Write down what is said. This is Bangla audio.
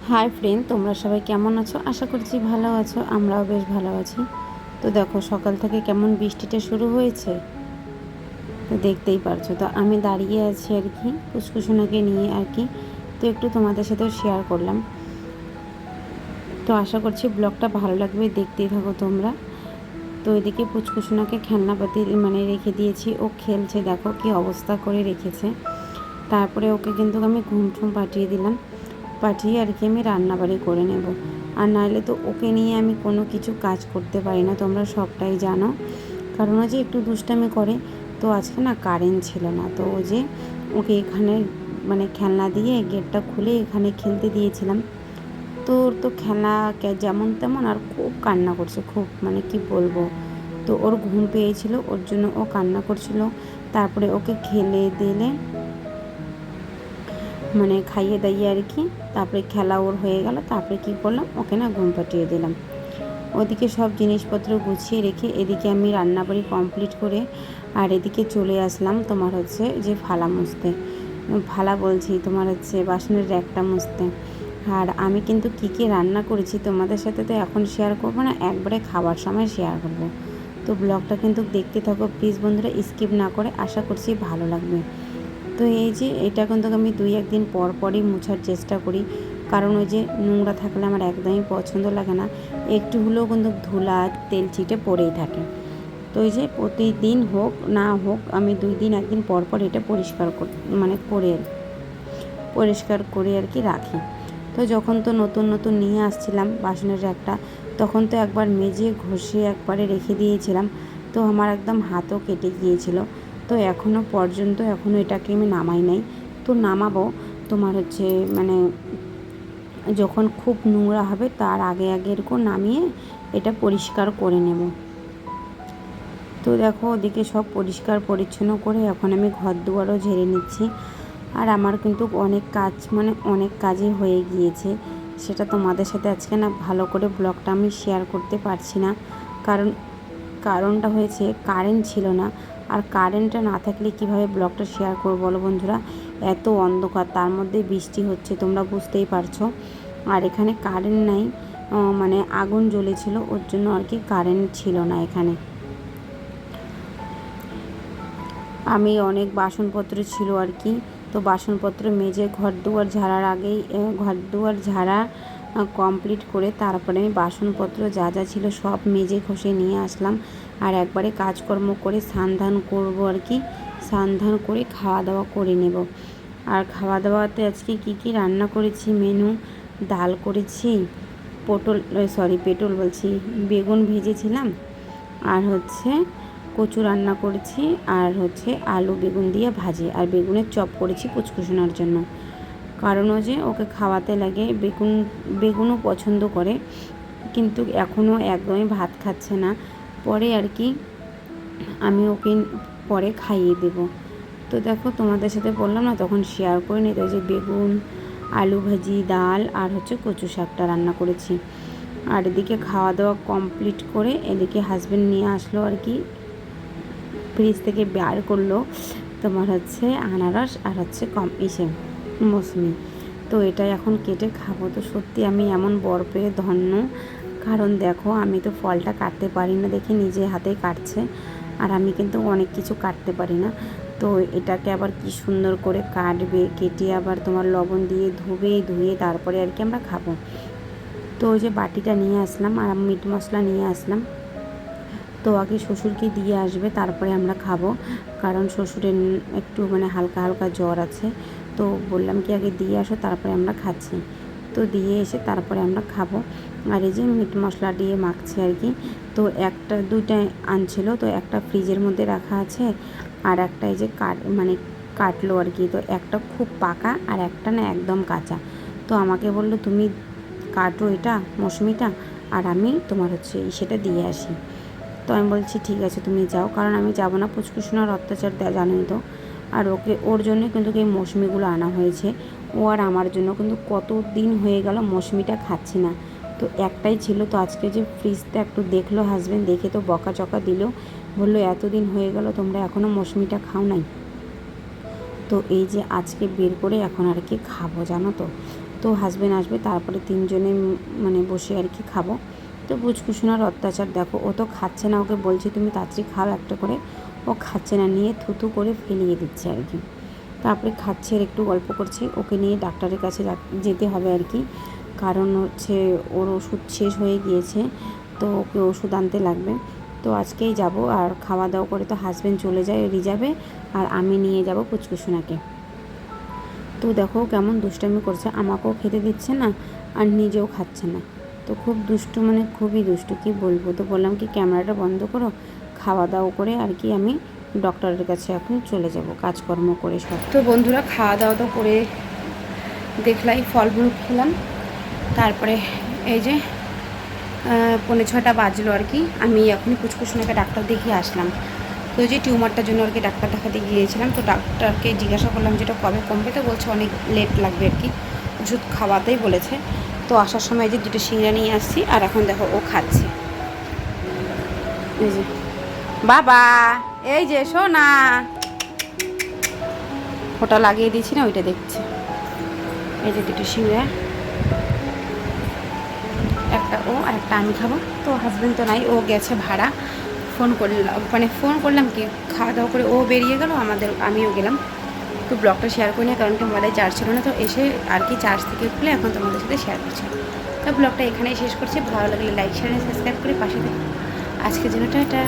হাই ফ্রেন্ড, তোমরা সবাই কেমন আছো? আশা করছি ভালো আছো। আমরাও বেশ ভালো আছি। তো দেখো, সকাল থেকে কেমন বৃষ্টিটা শুরু হয়েছে, তো দেখতেই পারছো। তো আমি দাঁড়িয়ে আছি আর কি, কুসকুসোনাকে নিয়ে আর কি। তো একটু তোমাদের সাথেও শেয়ার করলাম। তো আশা করছি ব্লগটা ভালো লাগবে, দেখতেই থাকো তোমরা। তো এদিকে পুচকুসোনাকে খেলনাপাতি রেখে দিয়েছি, ও খেলছে। দেখো কি অবস্থা করে রেখেছে। তারপরে ওকে কিন্তু আমি ঘুম ঠুম পাঠিয়ে দিলাম। পাঠিয়ে আর কি আমি রান্নাবাড়ি করে নেব। আর নাহলে তো ওকে নিয়ে আমি কোনো কিছু কাজ করতে পারি না, তোমরা সবটাই জানো। কারণ ও যে একটু দুষ্টামি করে। তো আজকে না কারেন্ট ছিল না, তো ও যে ওকে এখানে খেলনা দিয়ে গেটটা খুলে এখানে খেলতে দিয়েছিলাম। তো ওর তো খেলনা যেমন তেমন, আর খুব কান্না করছে, খুব কি বলবো। তো ওর ঘুম পেয়েছিল, ওর জন্য ও কান্না করছিল। তারপরে ওকে খেলে দিলে খাইয়ে দাইয়ে আর কি। তারপরে খেলা ওর হয়ে গেল। তারপরে কি করলাম, ওকে না ঘুম পাঠিয়ে দিলাম। ওদিকে সব জিনিসপত্র গুছিয়ে রেখে এদিকে আমি রান্নাবাড়ি কমপ্লিট করে আর এদিকে চলে আসলাম তোমার হচ্ছে যে ফালা মুছতে। ফালা বলছি, তোমার হচ্ছে বাসনের র্যাকটা মুছতে। আর আমি কিন্তু কী কী রান্না করেছি তোমাদের সাথে তো এখন শেয়ার করবো না, একবারে খাবার সময় শেয়ার করব। তো ব্লগটা কিন্তু দেখতে থাকো প্লিজ বন্ধুরা, স্কিপ না করে। আশা করছি ভালো লাগবে। তো এই যে এটা কিন্তু আমি 2-1 দিন পর পরই মোছার চেষ্টা করি। কারণ ওই যে নোংরা থাকলে আমার একদমই পছন্দ লাগে না। একটু হলেও কিন্তু ধুলা তেল চিটে পড়েই থাকে। তো এই যে প্রতিদিন হোক না হোক আমি 2 দিন 1 দিন পর পর এটা পরিষ্কার করে আর কি রাখি। তো যখন তো নতুন নতুন নিয়ে আসছিলাম বাসনের একটা, তখন তো একবার মেজে ঘষে একবারে রেখে দিয়েছিলাম। তো আমার একদম হাতও কেটে গিয়েছিল। তো এখনও পর্যন্ত এটাকে আমি নামাই নাই। তো নামাবো তোমার হচ্ছে যখন খুব নোংরা হবে তার আগে আগে এরকম নামিয়ে এটা পরিষ্কার করে নেব। তো দেখো ওদিকে সব পরিষ্কার পরিচ্ছন্ন করে এখন আমি ঘর দুয়ারও ঝেড়ে নিচ্ছি। আর আমার কিন্তু অনেক কাজ অনেক কাজই হয়ে গিয়েছে। সেটা তোমাদের সাথে আজকে না ভালো করে ব্লগটা আমি শেয়ার করতে পারছি না। কারণটা হয়েছে কারেন্ট ছিল না। আর কারেন্টটা না থাকলে কিভাবে ব্লগটা শেয়ার করবো বলো বন্ধুরা। এত অন্ধকার, তার মধ্যে বৃষ্টি হচ্ছে, তোমরা বুঝতেই পারছো। আর এখানে কারেন্ট নাই, আগুন জ্বলেছিল, ওর জন্য আর কি কারেন্ট ছিল না এখানে। আমি অনেক বাসনপত্র ছিল আর কি। তো বাসনপত্র মেজে ঘর দুয়ার ঝাড়ার আগেই ঘর দুয়ার ঝাড়া কমপ্লিট করে তারপরে আমি বাসনপত্র যা যা ছিল সব মেজে ঘষে নিয়ে আসলাম। আর একবারে কাজকর্ম করে স্নান ধান করবো আর কি। স্নান ধান করে খাওয়া দাওয়া করে নেব। আর খাওয়া দাওয়াতে আজকে কি কি রান্না করেছি মেনু, ডাল করেছি, পেটল বলছি, বেগুন ভেজেছিলাম। আর হচ্ছে কচু রান্না করেছি। আর হচ্ছে আলু বেগুন দিয়ে ভাজি, আর বেগুনের চপ করেছি কুচকুচোনার জন্য। কারণ ও যে ওকে খাওয়াতে লাগে, বেগুনও পছন্দ করে, কিন্তু এখনও একদমই ভাত খাচ্ছে না। পরে আর কি আমি ওকে পরে খাইয়ে দেব। তো দেখো তোমাদের সাথে বললাম না তখন শেয়ার করে নিতে, যে বেগুন আলু ভাজি, ডাল আর হচ্ছে কচু শাকটা রান্না করেছি। আর এদিকে খাওয়া দাওয়া কমপ্লিট করে এদিকে হাজব্যান্ড নিয়ে আসলো আর কি, ফ্রিজ থেকে বের করলো তোমার হচ্ছে আনারস আর হচ্ছে মৌসুমি। তো এটা এখন কেটে খাবো। তো সত্যি আমি এমন বর পেয়ে ধন্য। কারণ দেখো আমি তো ফলটা কাটতে পারি না দেখে নিজে হাতেই কাটছে। আর আমি কিন্তু অনেক কিছু কাটতে পারি না। তো এটাকে আবার কি সুন্দর করে কাটবে, কেটে আবার তোমার লবণ দিয়ে ধুয়ে তারপরে আর কি আমরা খাবো। তো ওই যে বাটিটা নিয়ে আসলাম আর মিট মশলা নিয়ে আসলাম। তো আগে শ্বশুরকে দিয়ে আসবে, তারপরে আমরা খাবো। কারণ শ্বশুরের একটু হালকা হালকা জ্বর আছে। তো বললাম কি আগে দিয়ে আসো, তারপরে আমরা খাচ্ছি। তো দিয়ে এসে তারপরে আমরা খাবো। আর এই যে মিট মশলা দিয়ে মাখছে আর কি। তো দুইটা আনছিল, তো একটা ফ্রিজের মধ্যে রাখা আছে, আর একটা এই যে কাটলো আর কি। তো একটা খুব পাকা আর একটা না একদম কাঁচা। তো আমাকে বললো তুমি কাটো এটা মৌসুমিটা, আর আমি তোমার হচ্ছে সেটা দিয়ে আসি। তো আমি বলছি ঠিক আছে তুমি যাও, কারণ আমি যাবো না, পুচকুসোনার অত্যাচার জানোই তো। আর ওর জন্য কিন্তু এই মৌসুমিগুলো আনা হয়েছে। ও আর আমার জন্য কিন্তু কত দিন হয়ে গেল মৌসুমিটা খাচ্ছি না। তো একটাই ছিল, তো আজকে যে ফ্রিজটা একটু দেখলো হাজব্যান্ড, দেখে তো বকাচকা দিল, বললো এতদিন হয়ে গেল তোমরা এখনও মৌসুমিটা খাও নাই। তো এই যে আজকে বের করে এখন আর কি খাবো জানো তো। তো তো হাজব্যান্ড আসবে, তারপরে তিনজনে মানে বসে আর কি খাবো। তো পুচকুসোনার অত্যাচার দেখো, ও তো খাচ্ছে না, ওকে বলছি তুমি তাড়াতাড়ি খাও একটা করে, ও খাচ্ছে না, নিয়ে থুতু করে ফেলিয়ে দিচ্ছে আর কি। তারপরে খাচ্ছে আর একটু গল্প করছে, ওকে নিয়ে ডাক্তারের কাছে যেতে হবে আর কি, কারণ হচ্ছে ওর ওষুধ শেষ হয়ে গিয়েছে, তো ওকে ওষুধ আনতে লাগবে। তো আজকেই যাব, আর খাওয়া দাওয়া করে তো হাজব্যান্ড চলে যায় রিজার্ভে, আর আমি নিয়ে যাব পুচকুসোনাকে। তো দেখো কেমন দুষ্টামি করছে, আমাকেও খেতে দিচ্ছে না আর নিজেও খাচ্ছে না। তো খুব দুষ্টু, মানে খুবই দুষ্টু, কি বলবো। তো বললাম কি ক্যামেরাটা বন্ধ করো, খাওয়া দাওয়া করে আর কি আমি ডক্টরের কাছে এখন চলে যাব কাজকর্ম করে সব। তো বন্ধুরা খাওয়া দাওয়া তো করে দেখলাই, ফলমূল খেলাম, তারপরে এই যে 5:45 বাজলো আর কি, আমি এখনই পুচকুসোনাকে ডাক্তার দেখিয়ে আসলাম। তো যে টিউমারটার জন্য আর কি ডাক্তার দেখাতে গিয়েছিলাম, তো ডাক্তারকে জিজ্ঞাসা করলাম যেটা কবে কমবে, তো বলছে অনেক লেট লাগবে আর কি, ওষুধ খাওয়াতেই বলেছে। তো আসার সময় যে 2টো সিঙ্গড়া নিয়ে আসছি, আর এখন দেখো ও খাচ্ছে। এই যে বাবা, এই যে সোনা, ওটা লাগিয়ে দিয়েছি না, ওইটা দেখছে। এই যে 2টো সিঙ্গড়া, একটা ও আর একটা আমি খাবো। তো হাজব্যান্ড তো নাই, ও গেছে ভাড়া। ফোন করলাম, মানে ফোন করলাম কি, খাওয়া দাওয়া করে ও বেরিয়ে গেল, আমিও গেলাম। তো ব্লগটা শেয়ার করি না, কারণ কি মোবাইলে চার্জ ছিল না, তো এসে আর কি চার্জ থেকে খুলে এখন তোমাদের সাথে শেয়ার করছি। তো ব্লগটা এখানেই শেষ করছি, ভালো লাগলে লাইক শেয়ার সাবস্ক্রাইব করে পাশে দেখো। আজকের জন্য টাটা।